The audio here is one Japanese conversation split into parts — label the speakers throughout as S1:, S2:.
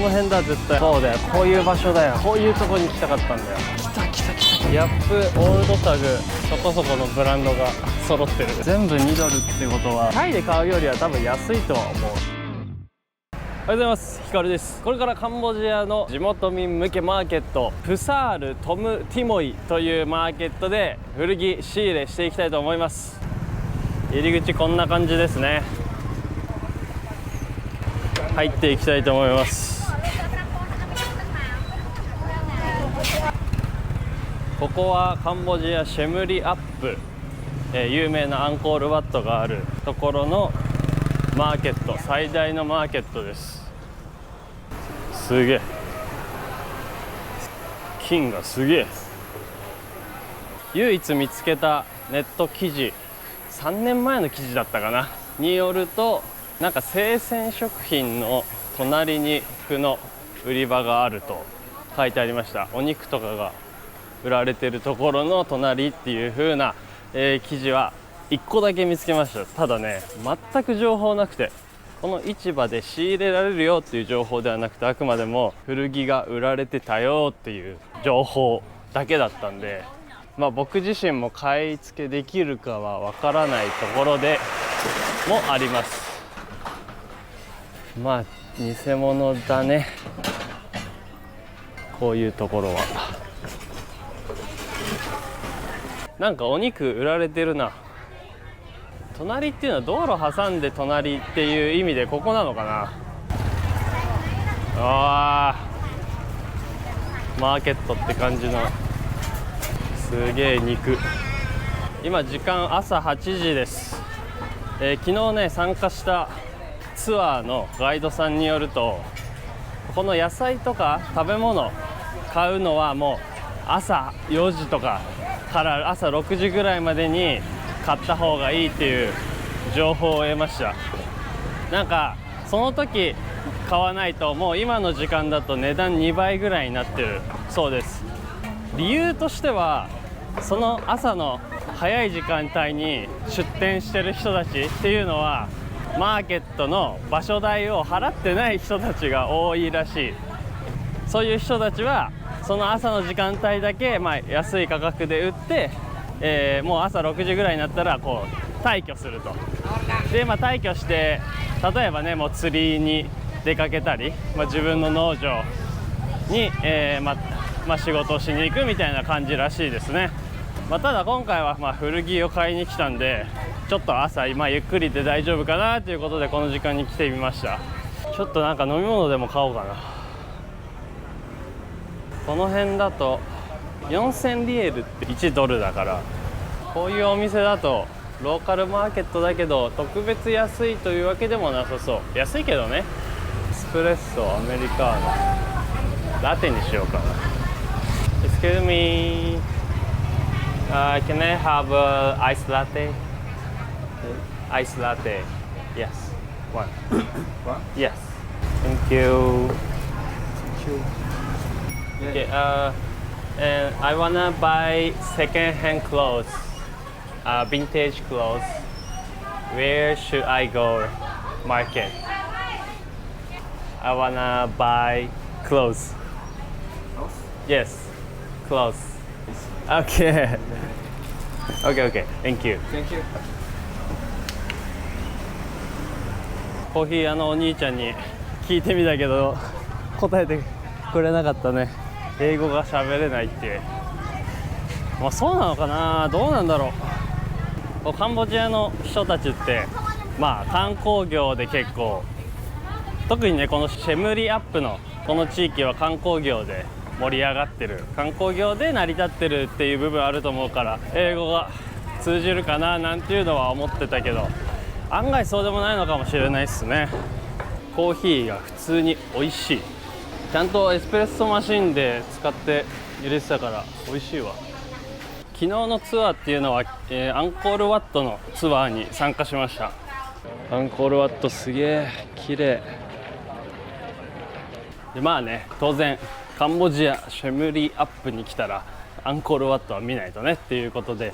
S1: の辺だ絶対。そうだよ、こういう場所だよ。こういうとこに来たかったんだよ。来た来た来た。ギャップ、オールドタグ、そこそこのブランドが揃ってる。全部2ドルってことはタイで買うよりは多分安いとは思う。おはようございます、ヒカルです。これからカンボジアの地元民向けマーケット、プサールトムティモイというマーケットで古着仕入れしていきたいと思います。入り口こんな感じですね。入っていきたいと思います。ここはカンボジアシェムリアップ、有名なアンコールワットがあるところのマーケット、最大のマーケットです。すげえ、金がすげえ。唯一見つけたネット記事、3年前の記事だったかなによると、なんか生鮮食品の隣に服の売り場があると書いてありました。お肉とかが売られてるところの隣っていう風な、記事は1個だけ見つけました。ただね、全く情報なくて、この市場で仕入れられるよっていう情報ではなくて、あくまでも古着が売られてたよっていう情報だけだったんで、僕自身も買い付けできるかはわからないところでもあります。偽物だね、こういうところは。なんかお肉売られてるな。隣っていうのは道路挟んで隣っていう意味でここなのかな。マーケットって感じのすげえ肉。今時間朝8時です。昨日ね参加したツアーのガイドさんによると、この野菜とか食べ物買うのはもう朝4時とかから朝6時ぐらいまでに買った方がいいっていう情報を得ました。なんかその時買わないともう今の時間だと値段2倍ぐらいになってるそうです。理由としては、その朝の早い時間帯に出店してる人たちっていうのはマーケットの場所代を払ってない人たちが多いらしい。そういう人たちはその朝の時間帯だけ、安い価格で売って、もう朝6時ぐらいになったらこう退去すると。で、退去して例えばね、もう釣りに出かけたり、自分の農場に、仕事をしに行くみたいな感じらしいですね。ただ今回は古着を買いに来たんで、ちょっと朝ゆっくりで大丈夫かなということでこの時間に来てみました。ちょっとなんか飲み物でも買おうかな。この辺だと4000リエルって1ドルだから、こういうお店だとローカルマーケットだけど特別安いというわけでもなさそう。安いけどね。エスプレッソ、アメリカーノ、ラテにしようかな。 Excuse me, can I have a ice latte? Ice latte, yes, one.
S2: What?
S1: Yes, thank you.
S2: Yeah.
S1: Okay, and I wanna buy second-hand clothes, vintage clothes. Where should I go? Market. I wanna buy clothes.
S2: Close?
S1: Yes, clothes. Okay. Okay. Thank you.
S2: Thank you.
S1: コーヒー屋のお兄ちゃんに聞いてみたけど答えてくれなかったね。英語が喋れないって。そうなのかな、どうなんだろう。カンボジアの人たちって観光業で結構、特にねこのシェムリアップのこの地域は観光業で盛り上がってる、観光業で成り立ってるっていう部分あると思うから、英語が通じるかななんていうのは思ってたけど、案外そうでもないのかもしれないですね。コーヒーが普通に美味しい。ちゃんとエスプレッソマシンで使って入れてたから美味しいわ。昨日のツアーっていうのは、アンコールワットのツアーに参加しました。アンコールワットすげえ綺麗で、当然カンボジアシェムリアップに来たらアンコールワットは見ないとねっていうことで、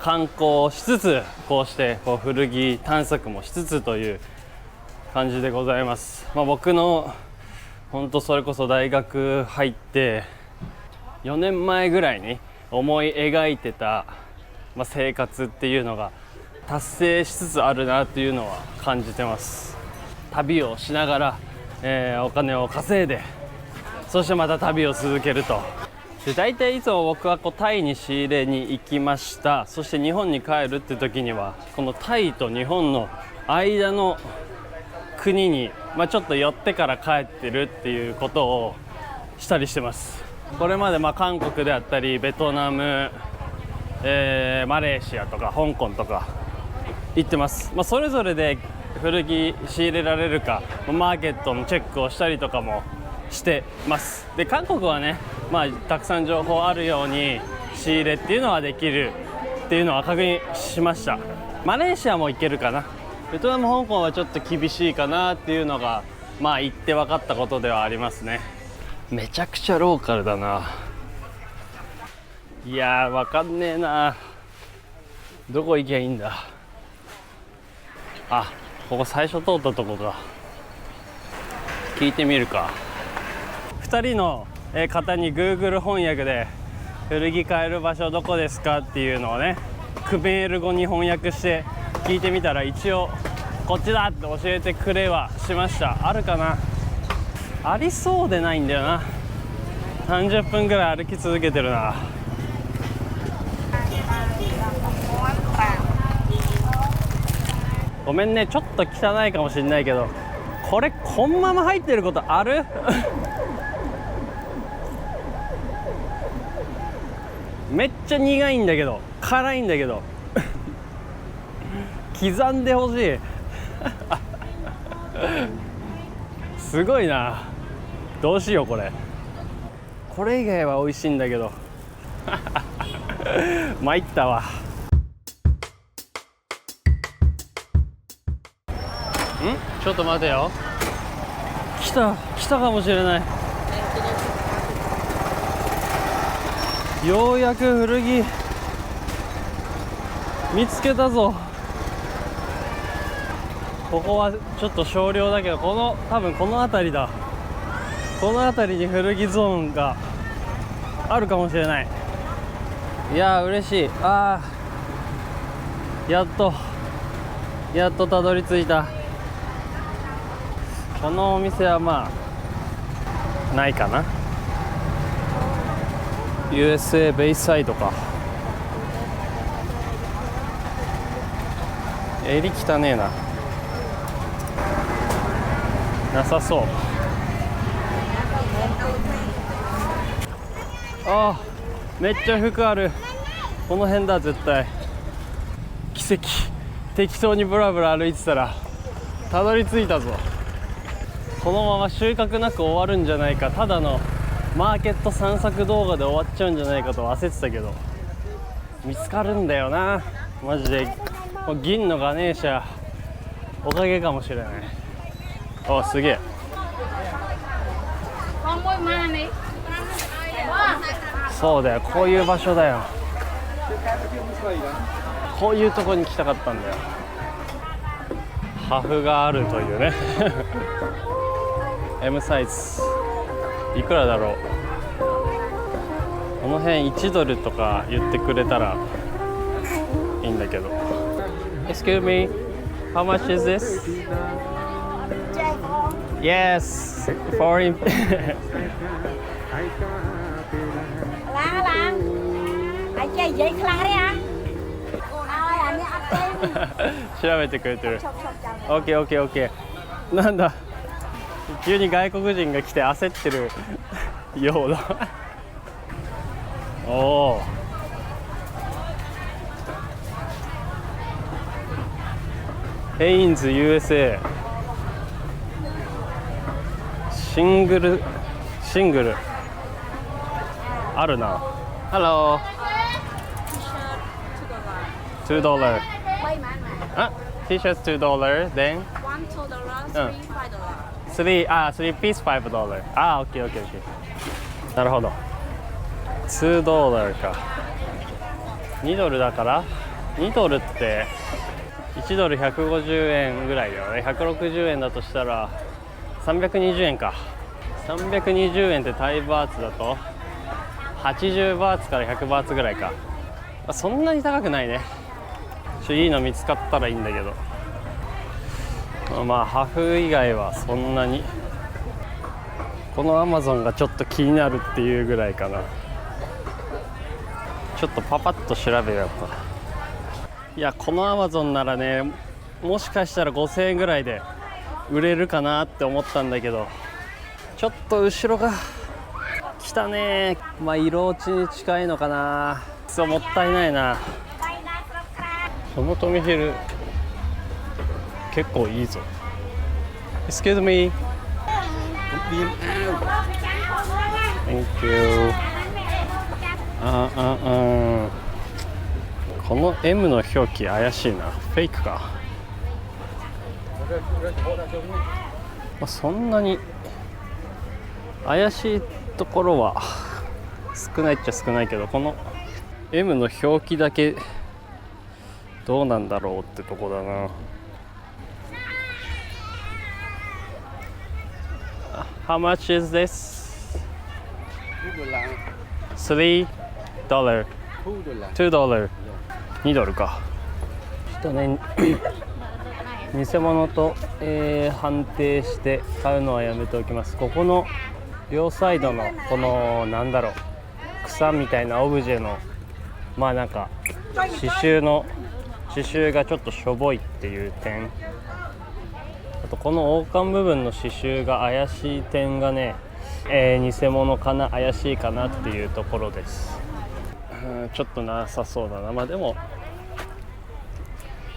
S1: 観光しつつこうして古着探索もしつつという感じでございます。僕の本当それこそ大学入って4年前ぐらいに思い描いてた、生活っていうのが達成しつつあるなっていうのは感じてます。旅をしながら、お金を稼いで、そしてまた旅を続けると。で大体いつも僕はタイに仕入れに行きました。そして日本に帰るって時にはこのタイと日本の間の国に、ちょっと寄ってから帰ってるっていうことをしたりしてます。これまで韓国であったりベトナム、マレーシアとか香港とか行ってます。それぞれで古着仕入れられるかマーケットのチェックをしたりとかもしてます。で韓国はね、たくさん情報あるように仕入れっていうのはできるっていうのは確認しました。マレーシアも行けるかな。ベトナム香港はちょっと厳しいかなっていうのが行って分かったことではありますね。めちゃくちゃローカルだな。いやー分かんねえな。どこ行きゃいいんだ。あ、ここ最初通ったとこか。聞いてみるか。2人の方に Google 翻訳で古着買える場所どこですかっていうのをね、クメール語に翻訳して聞いてみたら、一応こっちだって教えてくれはしました。あるかな。ありそうでないんだよな。30分ぐらい歩き続けてるな。ごめんね、ちょっと汚いかもしれないけど、これこんまま入ってることある？めっちゃ苦いんだけど、辛いんだけど刻んでほしいすごいな。どうしようこれ。これ以外は美味しいんだけど参ったわ。ちょっと待てよ。来たかもしれない。ようやく古着見つけたぞ。ここはちょっと少量だけど、多分この辺りだ。この辺りに古着ゾーンがあるかもしれない。いやー嬉しい。やっとたどり着いた。このお店はないかな。 USA ベイサイドか。襟汚ねえな。なさそう。めっちゃ服ある。この辺だ絶対。奇跡。適当にブラブラ歩いてたらたどり着いたぞ。このまま収穫なく終わるんじゃないか、ただのマーケット散策動画で終わっちゃうんじゃないかと焦ってたけど、見つかるんだよなマジで。銀のガネーシャおかげかもしれない。すげえ。そうだよ、こういう場所だよ。こういうとこに来たかったんだよ。ハフがあるというねM サイズいくらだろう。この辺1ドルとか言ってくれたらいいんだけど。 Excuse me, how much is this? Yes, foreign調べてくれてる。 OKOKOK。 なんだ、急に外国人が来て焦ってるようだおお、ヘインズ USA シングルあるな。Hello。 $2。 T-shirts $2 then
S3: One $2, three $5.
S1: 3 piece $5。 OK。 なるほど。$2か。2ドルだから2ドルって1ドル150円ぐらいだよね。160円だとしたら320円か。320円ってタイバーツだと80バーツから100バーツぐらいか。そんなに高くないね。いいの見つかったらいいんだけど、まあハフ以外はそんなに。このアマゾンがちょっと気になるっていうぐらいかな。ちょっとパパッと調べようやっぱ。いや、このアマゾンならね、もしかしたら5000円ぐらいで売れるかなって思ったんだけど、ちょっと後ろが汚ね。まあ色落ちに近いのかな。そう、もったいないな。そのトミヒル結構いいぞ。 Excuse me. Thank you. この M の表記怪しいな。フェイクか。まあ、そんなに怪しいところは少ないっちゃ少ないけど、この M の表記だけどうなんだろうってとこだな。How much is this? $3 $2 $2か。ちょっとね偽物と、判定して買うのはやめておきます。ここの両サイドのこのなんだろう、草みたいなオブジェのまあなんか刺繍がちょっとしょぼいっていう点、あとこの王冠部分の刺繍が怪しい点がね、偽物かな、怪しいかなっていうところです。ちょっとなさそうだな。まあでも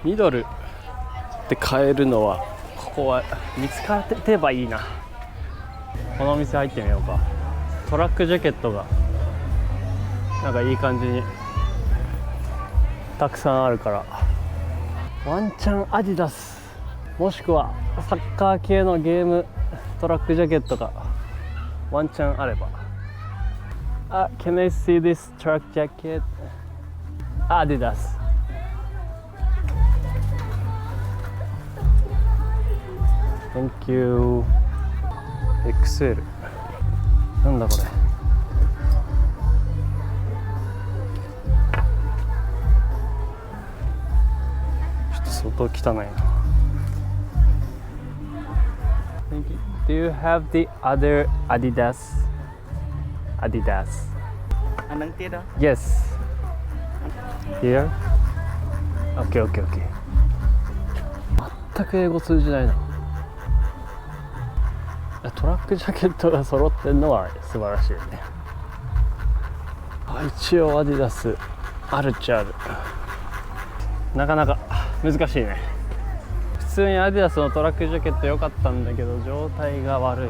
S1: $2で買えるのはここは見つかってればいいな。このお店入ってみようか。トラックジャケットがなんかいい感じにたくさんあるから、ワンチャンアディダスもしくはサッカー系のゲームトラックジャケットがワンチャンあれば。Can I see this truck jacket? アディダス。Thank you. XL。なんだこれ。ちょっと相当汚いな。Do you have the other Adidas? Adidas.
S2: Anong tira?
S1: Yes. Here? Okay, okay, okay. 全く英語通じないな。トラックジャケットが揃ってるのは素晴らしいね。一応アディダスあるっちゃある。なかなか難しいね。普通にアディダスのトラックジャケット良かったんだけど状態が悪い。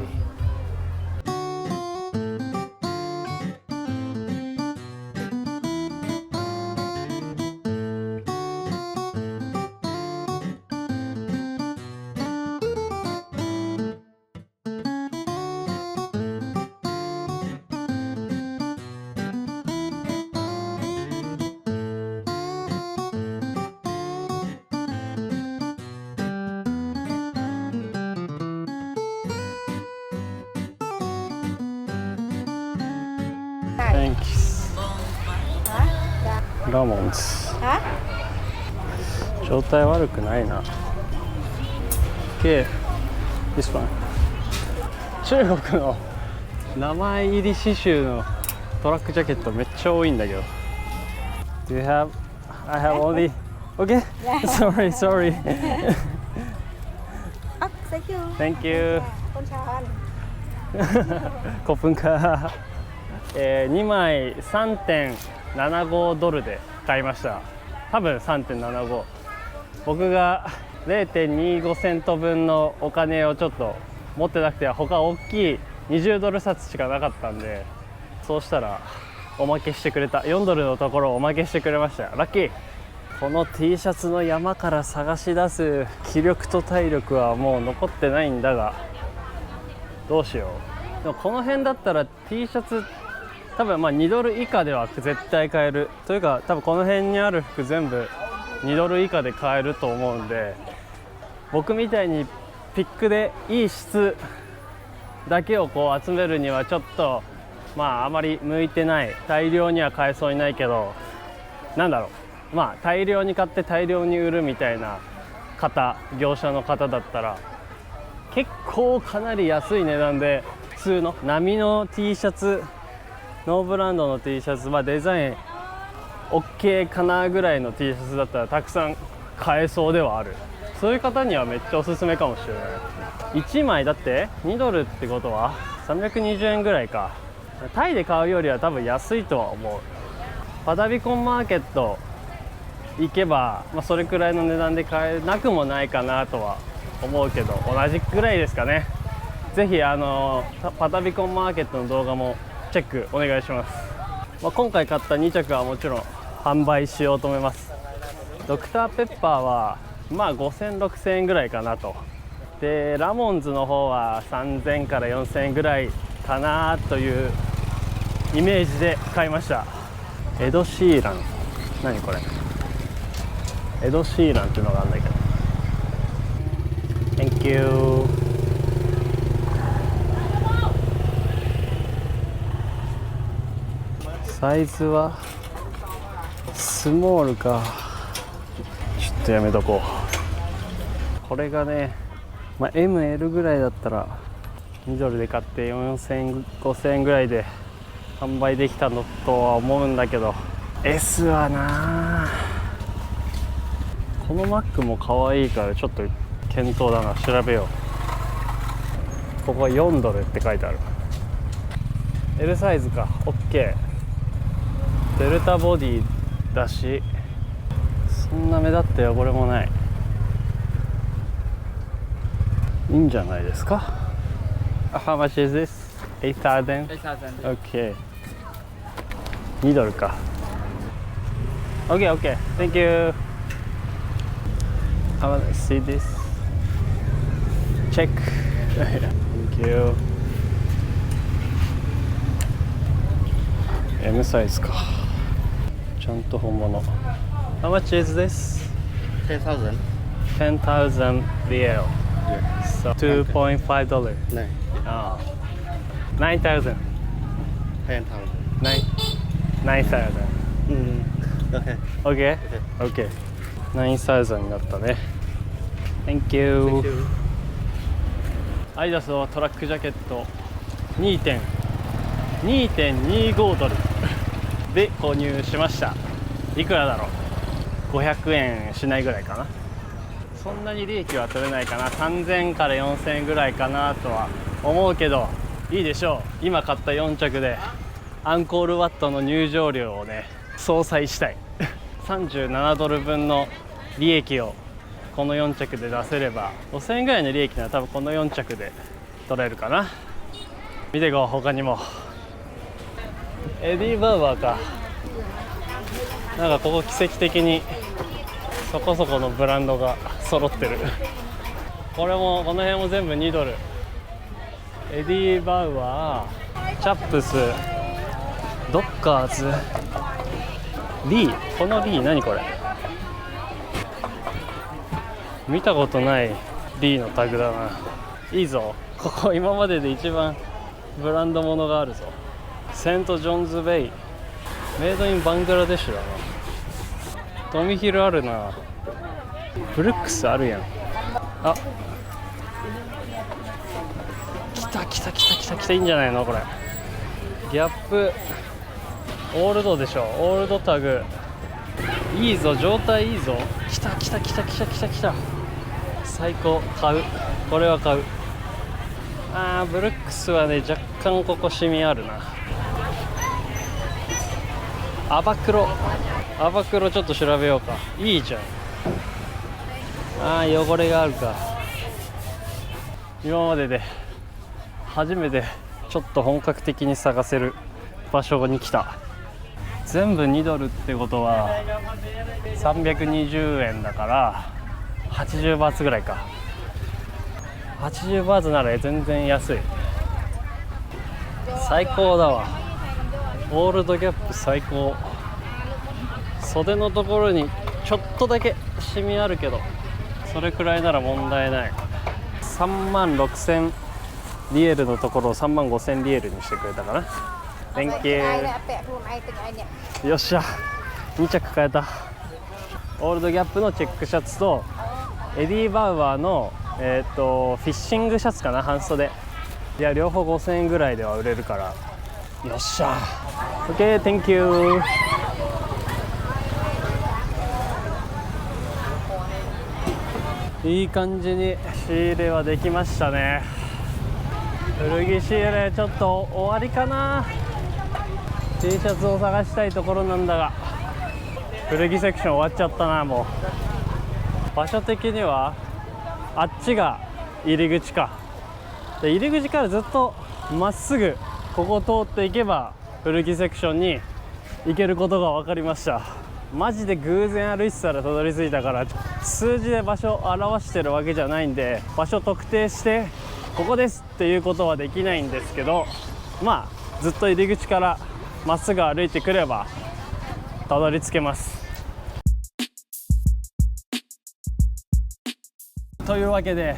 S1: ラモンズ状態悪くないな。 OK This one。 中国の名前入り刺繍のトラックジャケットめっちゃ多いんだけど。 Do you have? I have only OK? Sorry
S3: Thank you.
S1: Thank you. コップンか。2枚 3.75 で買いました。多分 3.75。 僕が 0.25 セント分のお金をちょっと持ってなくて、他大きい$20札しかなかったんで、そうしたらおまけしてくれた。$4のところをおまけしてくれましたよ。ラッキー。この T シャツの山から探し出す気力と体力はもう残ってないんだが、どうしよう。でもこの辺だったら T シャツ多分$2以下では絶対買えるというか、多分この辺にある服全部$2以下で買えると思うんで、僕みたいにピックでいい質だけをこう集めるにはちょっとまああまり向いてない、大量には買えそうにないけど、なんだろう、まあ大量に買って大量に売るみたいな業者の方だったら結構かなり安い値段で普通の波の T シャツ、ノーブランドの T シャツ、まあデザイン OK かなぐらいの T シャツだったらたくさん買えそうではある。そういう方にはめっちゃおすすめかもしれない。1枚だって2ドルってことは320円ぐらいか。タイで買うよりは多分安いとは思う。パタビコンマーケット行けば、まあ、それくらいの値段で買えなくもないかなとは思うけど、同じくらいですかね。ぜひパタビコンマーケットの動画もチェックお願いします。まあ、今回買った2着はもちろん販売しようと思います。ドクターペッパーはまあ5000、6000円ぐらいかなと。でラモンズの方は3000から4000円ぐらいかなというイメージで買いました。エド・シーラン、何これ、エド・シーランっていうのがあるんだけど、 Thank you。 サイズはスモールか、ちょっとやめとこう。これがね、まあ、ML ぐらいだったら2ドルで買って4000円5000円ぐらいで販売できたのとは思うんだけど、 S はな、このマックも可愛いからちょっと検討だな、調べよう。ここは4ドルって書いてある。 L サイズか、 OK。 デルタボディだし、そんな目立った汚れもない、いいんじゃないですか。How much is this? 8,000?
S2: 8,000.
S1: OK。 2ドルか。 OK Thank you. I want to see this. Check. Thank you. M サイズか、ちゃんと本物。 How much is this?
S2: 10,000.
S1: 10,000 riel.
S2: Yeah.
S1: So $2.5.
S2: No.
S1: Oh. 9,000.
S2: 10,000.
S1: 9,000.
S2: Okay.
S1: Okay? Okay. 9,000になったね。Thank you.
S2: Thank you.
S1: アディダスのトラックジャケット 2.25 ドルで購入しました。いくらだろう、500円しないぐらいかな。そんなに利益は取れないかな、3000から4000円ぐらいかなとは思うけど、いいでしょう。今買った4着でアンコールワットの入場料をね相殺したい37ドル分の利益をこの4着で出せれば、5000円ぐらいの利益なら多分この4着で取れるかな。見ていこう。他にもエディ・バウアーか、なんかここ奇跡的にそこそこのブランドが揃ってるこの辺も全部2ドル。エディ・バウアー、チャップス、ドッカーズ、リー。このリー何これ、見たことないリーのタグだな。いいぞ、ここ今までで一番ブランドものがあるぞ。セントジョンズベイ、メイドインバングラデシュだな。トミヒルあるな。ブルックスあるやん。あ、来たいいんじゃないのこれ。ギャップオールドでしょ。オールドタグいいぞ、状態いいぞ。来た最高。買う、これは買う。ブルックスはね若干ここシミあるな。アバクロちょっと調べようか。いいじゃん。汚れがあるか。今までで初めてちょっと本格的に探せる場所に来た。全部2ドルってことは320円だから80バーツぐらいか。80バーツなら全然安い。最高だわ。オールドギャップ最高。袖のところにちょっとだけシミあるけどそれくらいなら問題ない。36,000リエルのところを35,000リエルにしてくれたかな。 Thank you。 よっしゃ、2着買えた。オールドギャップのチェックシャツとエディ・バウアーの、フィッシングシャツかな、半袖。いや、両方5,000円ぐらいでは売れるから。よっしゃ OK、 Thank you。 いい感じに仕入れはできましたね。古着仕入れちょっと終わりかな。 T シャツを探したいところなんだが、古着セクション終わっちゃったな。もう場所的にはあっちが入り口か。で、入り口からずっとまっすぐここを通っていけば古着セクションに行けることが分かりました。マジで偶然歩いてたらたどり着いたから、数字で場所を表してるわけじゃないんで、場所特定してここですっていうことはできないんですけど、まあずっと入り口からまっすぐ歩いてくればたどり着けます。というわけで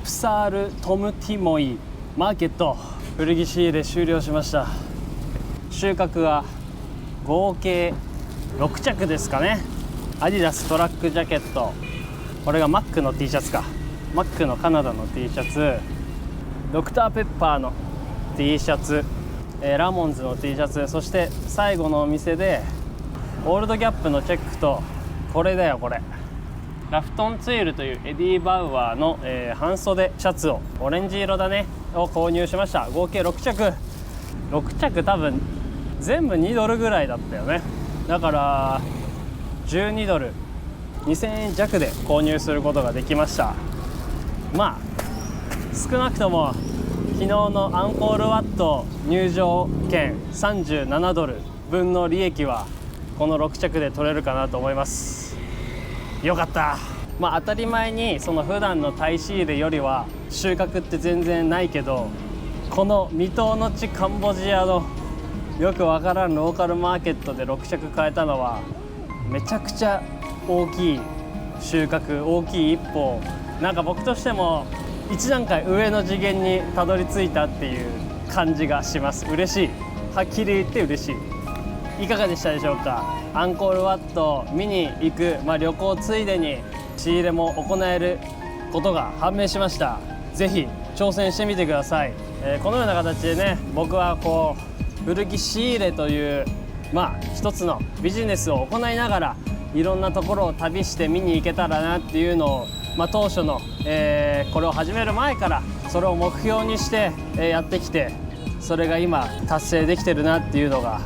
S1: プサール・トム・ティモイマーケット古着仕入れ終了しました。収穫は合計6着ですかね。アディダストラックジャケット、これがマックの T シャツか、マックのカナダの T シャツ、ドクターペッパーの T シャツ、ラモンズの T シャツ、そして最後のお店でオールドギャップのチェックと、これだよ、これラフトンツイルというエディ・バウアーの、半袖シャツを、オレンジ色だね、を購入しました。合計6着多分全部2ドルぐらいだったよね。だから12ドル2000円弱で購入することができました。まあ少なくとも昨日のアンコールワット入場券37ドル分の利益はこの6着で取れるかなと思います。よかった。まあ当たり前にその普段のタイ仕入れよりは収穫って全然ないけど、この未踏の地カンボジアのよくわからんローカルマーケットで6着買えたのはめちゃくちゃ大きい収穫、大きい一歩、なんか僕としても一段階上の次元にたどり着いたっていう感じがします。嬉しい、はっきり言って嬉しい。いかがでしたでしょうか。アンコールワット見に行く、旅行ついでに仕入れも行えることが判明しました。ぜひ挑戦してみてください。このような形でね、僕はこう古着仕入れという一つのビジネスを行いながらいろんなところを旅して見に行けたらなっていうのを、当初の、これを始める前からそれを目標にして、やってきて、それが今達成できてるなっていうのが、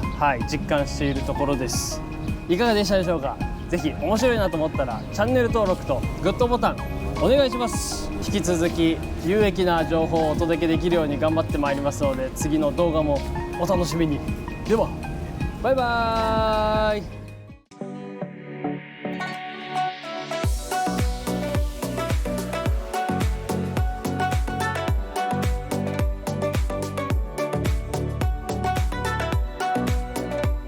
S1: 実感しているところです。いかがでしたでしょうか。ぜひ面白いなと思ったらチャンネル登録とグッドボタンお願いします。引き続き有益な情報をお届けできるように頑張ってまいりますので、次の動画もお楽しみに。ではバイバーイ。